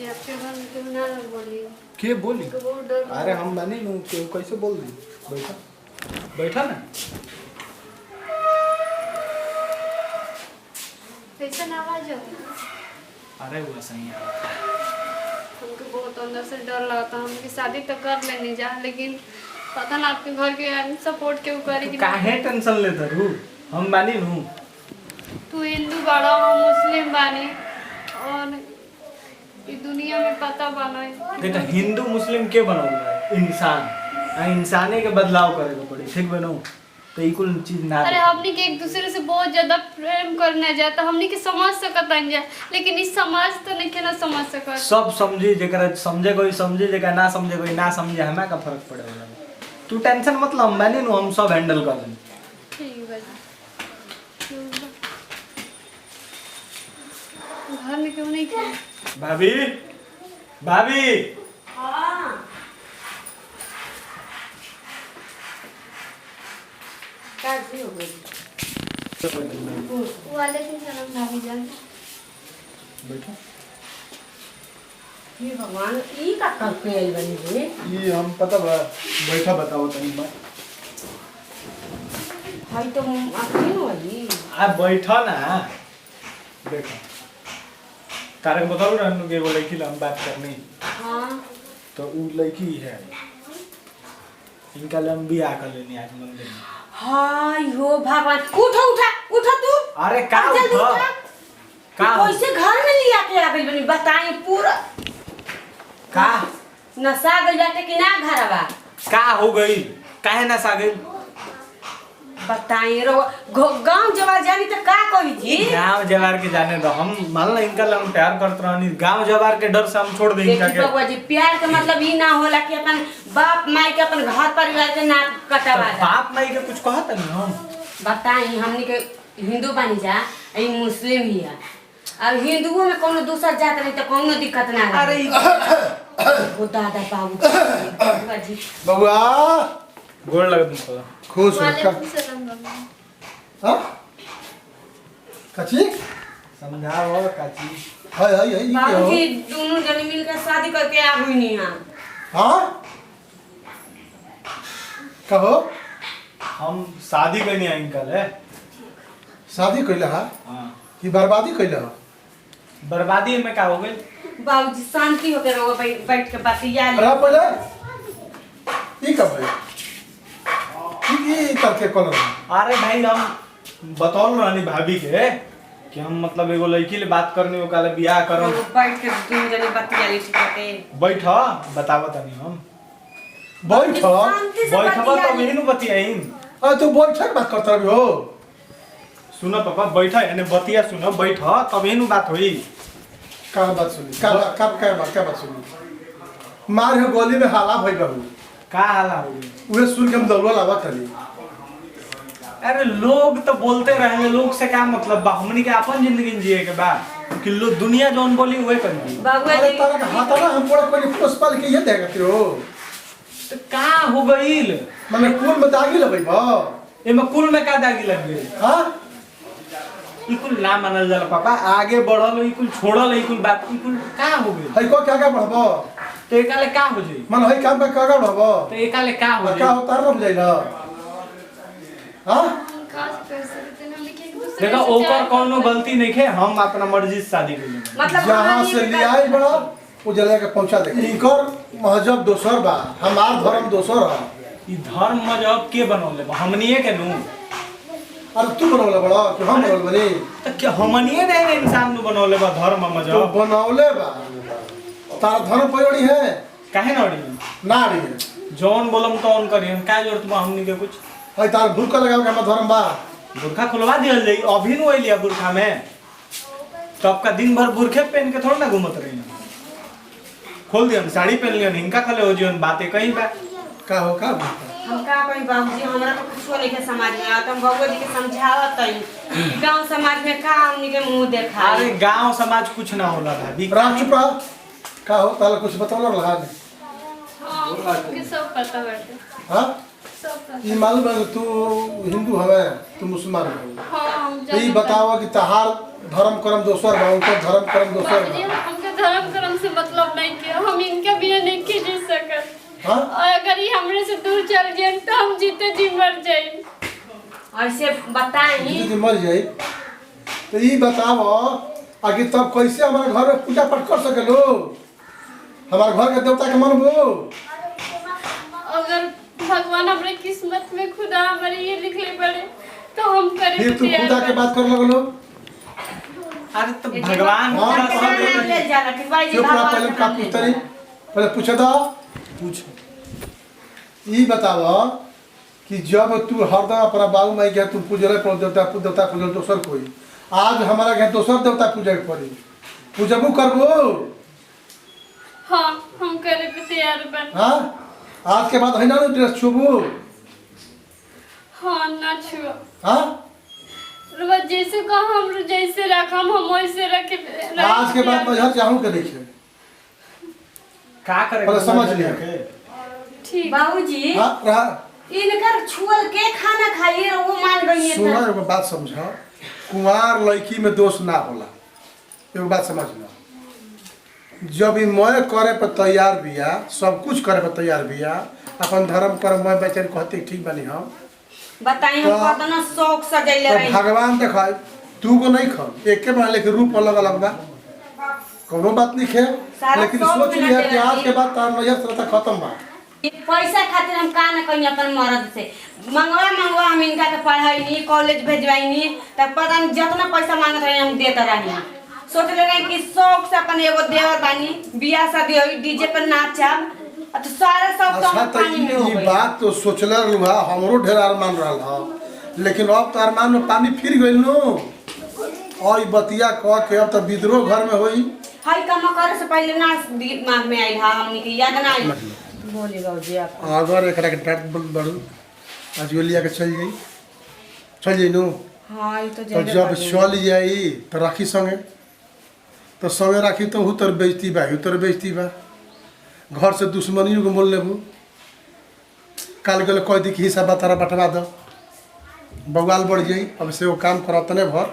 बाबूजी आपके घर में क्यों ना बोली के बोली? तो बहुत डर अरे हम बनी नू के कैसे बोल दी? बैठा बैठा ना। कैसा आवाज हो अरे वो सही है। हमको बहुत अंदर से डर लगता है। हमकी शादी तो कर लेनी जा, लेकिन पता ना आपके घर के सपोर्ट क्यों करेगी। काहे टेंशन लेता रू? हम बानी नू। तू हिंदू बाड़ा, हम मुस्लिम बानी, और ये दुनिया में पता बना है। देखा हिंदू मुस्लिम के बनोगे? इंसान इंसाने के बदलाव करेगा पड़ी, ठीक बनो तो इकुल चीज ना। अरे हमनी के एक दूसरे से बहुत ज्यादा प्रेम करने जाता, हमनी के समझ सकता है, लेकिन इस समाज तो नहीं के ना समझ सकता। सब समझी, जरा समझे कोई समझे, जरा ना समझे कोई ना समझे, हमें का फर्क पड़ेगा। तू टेंशन मत लो, हम बानी नू, हम सब हैंडल कर लेंगे। ठीक है। घर में क्यों नहीं किया? भाभी भाभी हो गई। वालेकुम सलाम भाभी जान। बैठो। ये भगवान ई का करके आई बनी रे। ये हम पता बा बैठा बताओ तनी बात। भाई तो आखिर वाली आप बैठो ना, देखो तारक बताओ रहनु के वो लड़की ला हम बात करनी। हां तो उ लड़की है, इनका लम भी आकर लेनी आज मंदिर में। हाय हो भगवान, उठो उठा उठो तू। अरे का जल्दी उठा? उठा। का कैसे घर में लिया के आ गई बनी बताई पूरा। का नशा गई जाते कि ना घरवा? का हो गई? काहे ना सा गई? बताई रो गांव जवार जानी तो का कही जी? गांव जवार के जाने दो, हम मान ला इनका लम प्यार करत रहनी, गांव जवार के डर से हम छोड़ दे इनका देखी के। बबुआ जी, प्यार के मतलब ई ना होला कि अपन बाप माई के अपन घर परिवार के ना कटवा तो बाप माई के कुछ कहत नहीं हम। बताई हमनी के हिंदू बनी जा, ई मुस्लिम ही है। अब हिंदुओं में कोनो दूसर जात रही तो कोनो दिक्कत ना रही। अरे वो दादा बाबू जी बबुआ गोड़ लग तुमको। खुश हो वालेकुम सलाम बाबू। हां कची समझाओ काची। हाय हाय हाय बाबू जी दोनों जने मिलकर शादी करके आ हुई नहीं हां। हां कहो हम शादी करनी है इनका ले। शादी कइला हा हां कि बर्बादी कइला हा? बर्बादी में का हो गई? बाबू जी शांति होकर रहो, बैठ के बतिया ले। अरे पहले ई कब है ई करके कॉल रहा। अरे भाई हम बतौल रहनी भाभी के कि हम मतलब एगो लड़की ले बात करनी, ओ काले बियाह करम। बैठ के दोनों जने बतिया ले ठीक है। बैठ बतावा तनी हम। बैठ शांति से बैठबा बतिया तो ले। तो मेनू बतियाइन। अरे तू बैठक बात करत रही हो। सुनो पापा बैठा यानी बतिया सुनो, बैठ तब एनू बात होई। का बात सुनी? का बात सुनी? मार हो गोली में हाला भई रहू। का हाला होई? उहे सुन के हम दौड़वा लावत हनी। अरे लोग तो बोलते रहेंगे, लोग से क्या मतलब बा? हमनी के अपन जिंदगी जिए के बा कि लोग दुनिया जोन बोली वही करी। बाबूआ अरे जी तारा का हाथ ना हम बड़ा कोई पुष्पल के ये देगा हो। तो का हो गईल? माने कुल में दागी लगई बा। एमे कुल में का दागी लग गई? हां इकुल ना मानल जाला पापा, आगे बढ़ल इकुल छोड़ल इकुल बात इकुल का हो गई? हई को क्या बढ़बो? तो एकाले का हो जाई? मन हई काम का का बढ़बो? तो एकाले का हो का जाई? उतार रह जाइला। हां का कर सकते हैं, हमनी के एक दूसरे देखो से ओकर प्यार कोनो करते हैं। गलती नहीं है, हम अपना मर्जी से शादी कर लेंगे। मतलब जहां कहानी से में ले आई बड़ा वो जले के पहुंचा दे। इनकर महजब दोसर बा, हमार धर्म दोसर है। ई धर्म मजहब के बनौले बा? हमनिए के नु। अरे तू बनौले बड़ा कि हम बनौले बनी? तो क्या हमनिए नहीं इंसान नु बनौले बा धर्म तो मजहब? बनौले बा। तार धर्म पयोड़ी है काहे ना अड़ी? ना अड़ी है। जौन बोलम तो ऑन करी, हम का जरूरत बा हमनी के कुछ? हई तार भूख लगाओ के हम धर्म बा। बुरखा खुलवा दियल जाई, अभी नु आइलिया बुरखा में। तो आपका दिन भर बुरखे पहन के थोड़ा ना घूमत रही। खोल दियन साड़ी पहन लियन, हिंका खले हो जीवन बातें कहीं बा। का हो का हम का कहीं बाबू जी हमरा तो कुछ नहीं के समाज में आता। हम बाबू जी के समझावत हई गांव समाज में का हमनी के मुंह देखा। अरे गांव समाज कुछ ना होला भाभी। राम चुप रह। का हो ताला कुछ बताओ लगा दे। हाँ, हमके सब पता बाटे। हां सब पता। ई मालूम है कि तू हिंदू हवे, तू मुसलमान हो। हाँ, हम तो ई जानते बतावा कि तहार धर्म कर्म दोसर बा, उनकर धर्म कर्म दोसर बाबूजी, बा। हमके तो धर्म कर्म से मतलब नहीं किया, हम इनके बिना नहीं की जी सकत। हाँ और अगर ये हमरे से दूर चल जाए तो हम जीते जी मर जाए। ऐसे बताई यदि मर जाए तो ये बताओ आगे तब कैसे हमारे घर में पूजा पाठ कर सके लो, हमारे घर के देवता के मनबो। अगर भगवान हमारे किस्मत में खुदा हमारे ये लिखले पड़े तो हम करे फिर तू खुदा के बात कर लगलो। अरे तो भगवान हाँ, का हाँ, सब ले जाला कि भाई जी चुप रहा, भगवान पहले के का नाम ले पूछता नहीं, पहले पूछे तो पूछ। ये बताओ कि जब तू हरदम अपना बाबू माई के तू पूजले पर देवता पूजल दोसर कोई, आज हमारा घर दोसर देवता पूजे के पड़ी, पूजबू करबो। हाँ हम करे पे तैयार बन। हाँ आज के बाद है ना ड्रेस छुबू। हाँ ना छुआ। हाँ रुआ जैसे कहा हम जैसे रखम हम वैसे रखे। आज के बाद मजहर चाहूँ के देखे का करे पहले समझ लिया। ठीक। बाबूजी हाँ रहा इनकर छुअल के खाना खाइए वो मान गई है सुना, एगो बात समझा, कुंवार लड़की में दोष ना होला। एगो बात समझ लो, जब ई मैं करे पर तैयार बिया, सब कुछ करे पर तैयार बिया, अपन धर्म कर्म मैं बेचारी कहते ठीक बनी हम बताई हम तो- कितना शौक सजैले तो रही। भगवान देखा तू को नहीं खा एक के बना, लेकिन रूप अलग अलग बा, कोनो बात नहीं है। सारा लेकिन शौक सोच में लिया ना कि आज देना के बाद तार नजर श्रद्धा खत्म बा। ये पैसा खातिर हम का न कहीं अपन मर्द से मंगवा हम इनका के पढ़ाई कॉलेज भेजवाई तब पता नहीं जितना पैसा मांगत रहे हम देते रही। सोच ले रहे कि शौक से अपन एगो देवर बानी, बियाह शादी होई डीजे पर नाचब तो सारा शौक तो अच्छा हम तो पानी में हो ये गई। बात तो सोचले रहा, हमरो ढेर अरमान रहा था, लेकिन अब तो अरमान में पानी फिर गई नो। और ई बतिया कह के अब तो विद्रोह घर में होई। हाय काम करे से पहले ना दिमाग में आई हा हमनी के याद ना आई। बोली बाबूजी आप अगर एक डांट बड़ू आज लिया के चल जाई नो, हां ये तो तो जेबे जब करी। चल जाई तो राखी संगे, तो संगे राखी तो उतर बेइज्जती बा, उतर बेइज्जती बा, घर से दुश्मनी को बोल लेबू, काल गले कह दी कि हिस्सा तारा बंटवा दो, बवाल बढ़ जाई। अब से वो काम करत नहीं भर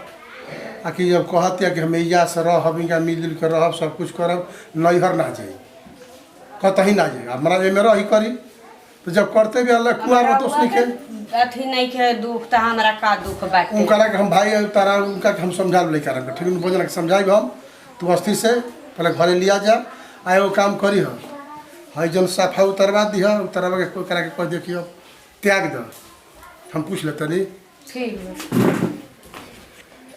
आकि जब कहतिया कि हम या से रहब या मिलजुल के रहब सब कुछ करब, नैहर ना जाई, कतही ना जाई, हमारा में रही करी। तो जब करते भी अल्लाह कुआर में दोष नहीं के अथी नहीं के दुख त हमरा का दुख बाटे। उनका के हम भाई तारा उनका के हम समझा लेकर रख ठीक है, भोजन के समझाई हम, तू अस्थिर से पहले घरे लिया जा, आए वो काम करी हम हई जन साफा उतरवा दी है, उतरवा के कोई करा के कह देखियो त्याग दो, हम पूछ लेते नहीं। ठीक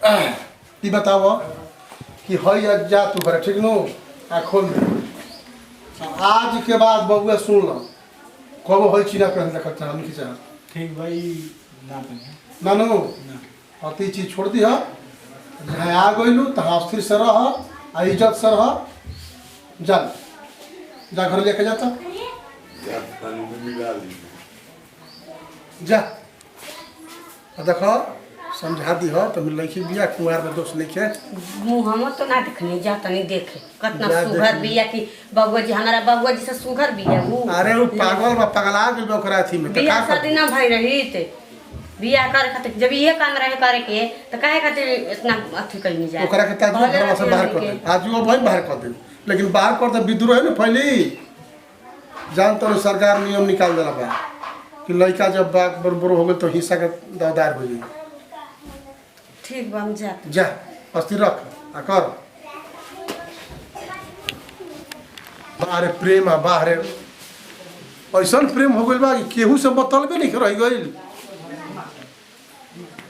है ये बताओ कि हई जा तू घर ठीक नो, आ खोल दे। आज के बाद बबुआ सुन लो, कबो हई चीना कर देखत हम की चाह ठीक भाई ना पहले नानू अति चीज छोड़ दी है, जहाँ आ गइलू तहाँ स्थिर से रह, आ इज्जत से रह, जा घर लेके जाता जा। देखो समझा दी हो तो लड़की बिया कुंवार में दोष नहीं है। मुँह हम तो ना देखने जा तनी देखे कितना जा सुघर देखनी। बिया कि बबुआ जी हमारा बबुआ जी से सुघर बिया वो। अरे वो पागल बा, पगला गेल बा ओकरा अथी में, तो बिया का शादी ना भई रही थे बिया करे खातिर, जब ये काम रहे करे के तो काहे खातिर इतना अथी कइनी जा ओकरा के ताजू घर से बाहर कर दे, आज वो भाई बाहर कर दे, लेकिन बाहर कर दे विद्रोह है ना फैली। जान तो सरकार नियम निकाल देला बा कि लड़का जब बाग बरोबर हो गए तो हिस्सा के दावेदार हो जाए। ठीक बा हम जाते। जा अस्थिर रख आ कर। बाहरे प्रेम आ बाहरे ऐसा प्रेम हो गइल बा कि केहू से मतलब नहीं रह गइल,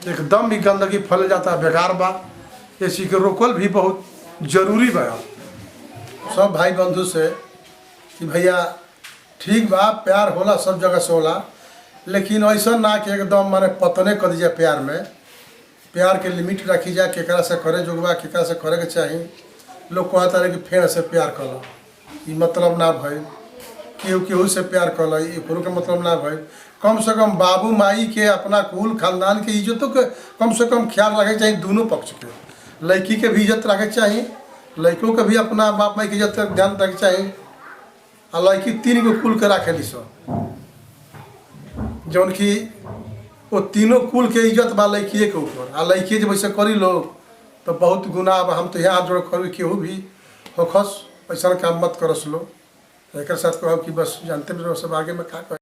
एकदम भी गंदगी फैल जाता, बेकार बा। ये चीज के रोकल भी बहुत जरूरी बा सब भाई बंधु से कि भैया ठीक बा, प्यार होला सब जगह से होला, लेकिन ऐसा ना कि एकदम माने पतने कर दीजिए। प्यार में प्यार के लिमिट रखी जाए, केकरा से करे जोगबा केकरा से करे के चाहिए। लोग कहता रहे कि फेर से प्यार कर लो, ये मतलब ना भाई, केहू केहू से प्यार कर लो एकरो के मतलब ना भाई। कम से कम बाबू माई के अपना कुल खानदान के इज्जतों के कम से कम ख्याल रखे चाहिए, दोनों पक्ष के, लड़की के भी इज्जत रखे चाहिए, लड़कों के भी अपना बाप माई की इज्जत ध्यान रखे चाहिए। आ लड़की 3 गो कुल के रखेली सब, जौन कि वो तीनों कुल के इज्जत बा लड़किए के ऊपर। आ लड़की जब वैसे करी लोग तो बहुत गुनाह बा। हम तो यहाँ जोड़ कर केहू भी होखस ऐसा काम मत करस लो। एक साथ कहब कि बस जानते भी रहो सब आगे में का कहे।